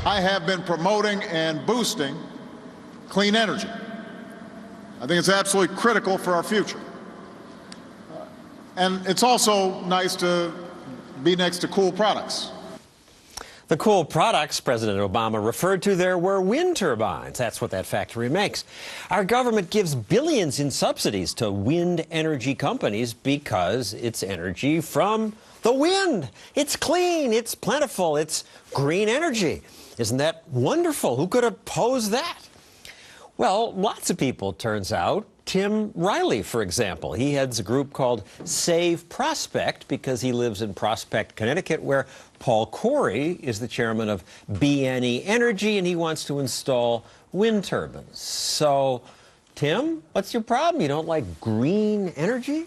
I have been promoting and boosting clean energy. I think it's absolutely critical for our future. And it's also nice to be next to cool products. The cool products President Obama referred to there were wind turbines. That's what that factory makes. Our government gives billions in subsidies to wind energy companies because it's energy from the wind. It's clean, it's plentiful, it's green energy. Isn't that wonderful? Who could oppose that? Well, lots of people, turns out. Tim Riley, for example. He heads a group called Save Prospect because he lives in Prospect, Connecticut, where Paul Corey is the chairman of BNE Energy, and he wants to install wind turbines. So, Tim, what's your problem? You don't like green energy?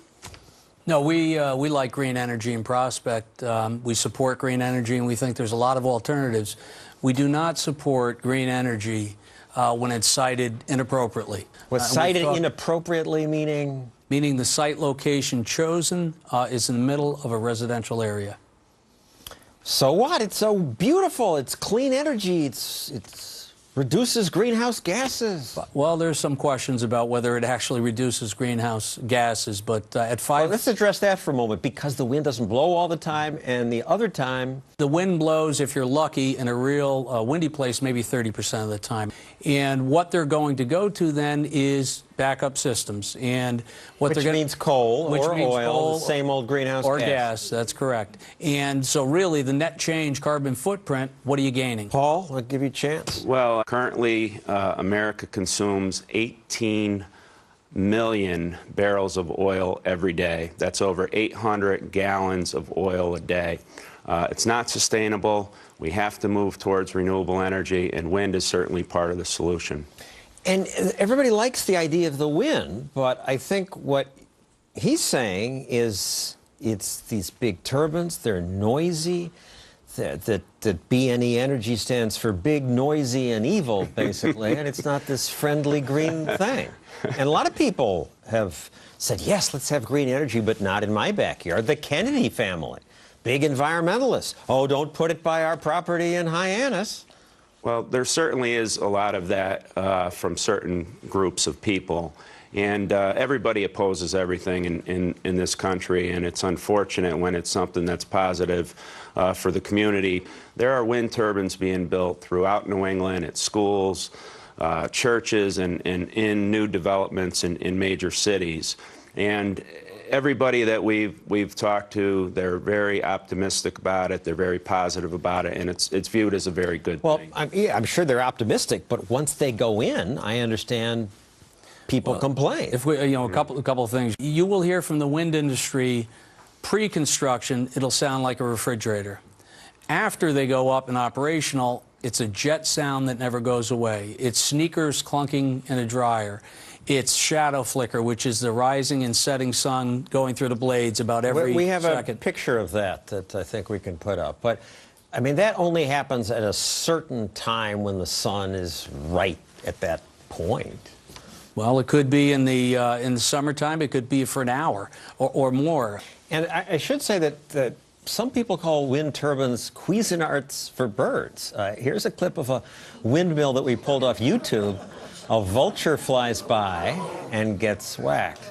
No, we like green energy in Prospect. We support green energy, and we think there's a lot of alternatives. We do not support green energy when it's cited inappropriately. Was cited inappropriately meaning? Meaning the site location chosen is in the middle of a residential area. So what? It's so beautiful. It's clean energy. It's reduces greenhouse gases. Well, there's some questions about whether it actually reduces greenhouse gases, but at 5... Well, let's address that for a moment, because the wind doesn't blow all the time, and the other time... The wind blows, if you're lucky, in a real windy place, maybe 30% of the time. And what they're going to go to then is backup systems. And what which means coal or oil, the same old greenhouse or gas. gas, that's correct. And so really, the net change carbon footprint, what are you gaining? Paul, I'll give you a chance. Well, currently, America consumes 18 million barrels of oil every day. That's over 800 gallons of oil a day. It's not sustainable. We have to move towards renewable energy, and wind is certainly part of the solution. And everybody likes the idea of the wind, but I think what he's saying is it's these big turbines, they're noisy, that BNE Energy stands for big, noisy, and evil, basically, and it's not this friendly green thing. And a lot of people have said, yes, let's have green energy, but not in my backyard. The Kennedy family, big environmentalists. Oh, don't put it by our property in Hyannis. Well, there certainly is a lot of that from certain groups of people. And everybody opposes everything in this country, and it's unfortunate when it's something that's positive for the community. There are wind turbines being built throughout New England at schools, churches, and in new developments in major cities. And everybody that we've talked to, they're very optimistic about it. They're very positive about it, and it's viewed as a very good thing. Well, I'm sure they're optimistic, but once they go in, I understand people complain. If we, a couple of things. You will hear from the wind industry pre-construction, it'll sound like a refrigerator. After they go up and operational, it's a jet sound that never goes away. It's sneakers clunking in a dryer. It's shadow flicker, which is the rising and setting sun going through the blades about every second. We have a picture of that I think we can put up. But, I mean, that only happens at a certain time when the sun is right at that point. Well, it could be in the summertime. It could be for an hour or more. And I should say that some people call wind turbines Cuisinarts for birds. Here's a clip of a windmill that we pulled off YouTube. A vulture flies by and gets whacked.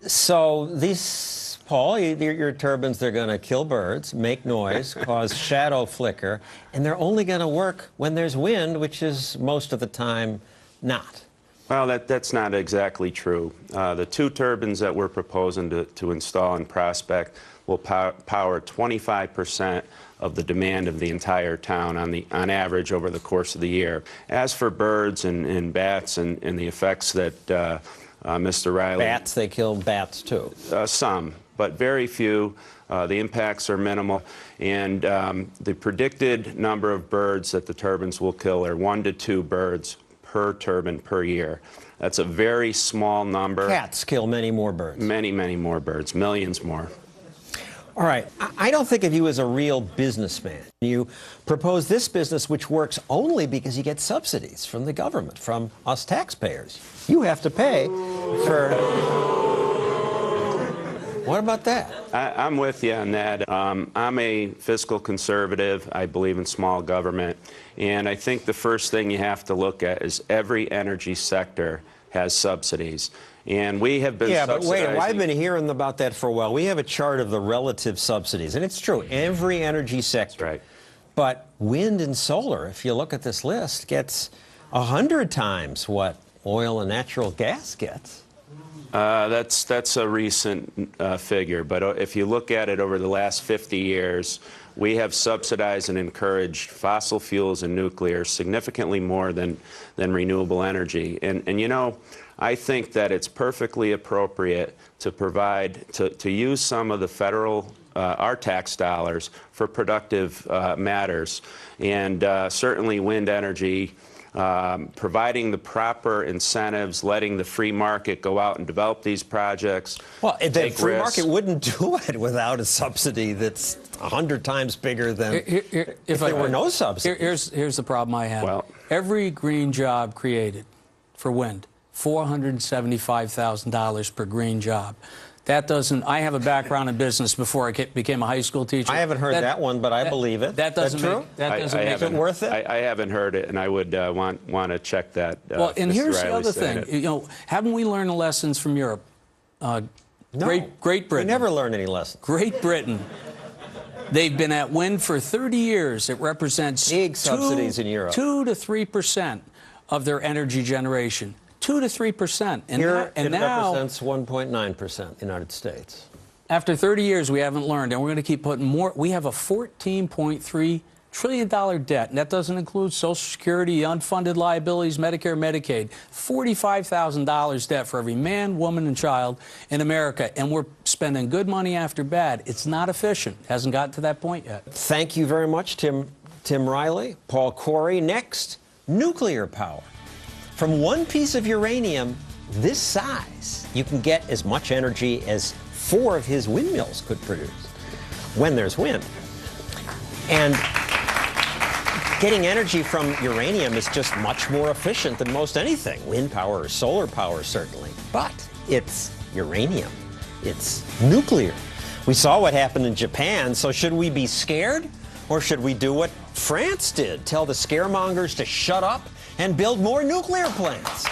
So these, Paul, your turbines, they're going to kill birds, make noise, cause shadow flicker, and they're only going to work when there's wind, which is most of the time not. Well, that's not exactly true. The two turbines that we're proposing to install in Prospect will power 25% of the demand of the entire town on average over the course of the year. As for birds and bats and the effects that Mr. Riley... Bats, they kill bats too. Some, but very few. The impacts are minimal, and the predicted number of birds that the turbines will kill are 1 to 2 birds per turbine per year. That's a very small number. Cats kill many more birds. Many, many more birds, millions more. All right, I don't think of you as a real businessman. You propose this business which works only because you get subsidies from the government, from us taxpayers. You have to pay for... What about that? I'm with you on that. I'm a fiscal conservative. I believe in small government. And I think the first thing you have to look at is every energy sector has subsidies. And we have been subsidizing. But wait, I've been hearing about that for a while. We have a chart of the relative subsidies, and it's true, every energy sector. Right. But wind and solar, if you look at this list, gets 100 times what oil and natural gas gets. That's a recent figure, but if you look at it over the last 50 years, we have subsidized and encouraged fossil fuels and nuclear significantly more than renewable energy. And you know, I think that it's perfectly appropriate to provide, to use some of the federal, our tax dollars for productive matters. And certainly wind energy, providing the proper incentives, letting the free market go out and develop these projects. Well, the free market wouldn't do it without a subsidy that's 100 times bigger than if there were no subsidy. Here's the problem I have. Well, every green job created for wind, $475,000 per green job. That doesn't. I have a background in business before I became a high school teacher. I haven't heard that one, but I believe it. That doesn't true? That doesn't make it worth it. I haven't heard it, and I would want to check that. Well, and here's the other thing. You know, haven't we learned the lessons from Europe? No. Great Britain. We never learned any lessons. Great Britain. They've been at wind for 30 years. It represents big subsidies in Europe. 2 to 3% of their energy generation. 2 to 3%. And Here, and it now, represents 1.9% in the United States. After 30 years, we haven't learned, and we're going to keep putting more. We have a $14.3 trillion debt, and that doesn't include Social Security, unfunded liabilities, Medicare, Medicaid. $45,000 debt for every man, woman, and child in America, and we're spending good money after bad. It's not efficient. Hasn't gotten to that point yet. Thank you very much, Tim Riley, Paul Corey. Next, nuclear power. From one piece of uranium this size, you can get as much energy as 4 of his windmills could produce when there's wind. And getting energy from uranium is just much more efficient than most anything, wind power or solar power certainly. But it's uranium. It's nuclear. We saw what happened in Japan, so should we be scared? Or should we do what France did, tell the scaremongers to shut up and build more nuclear plants?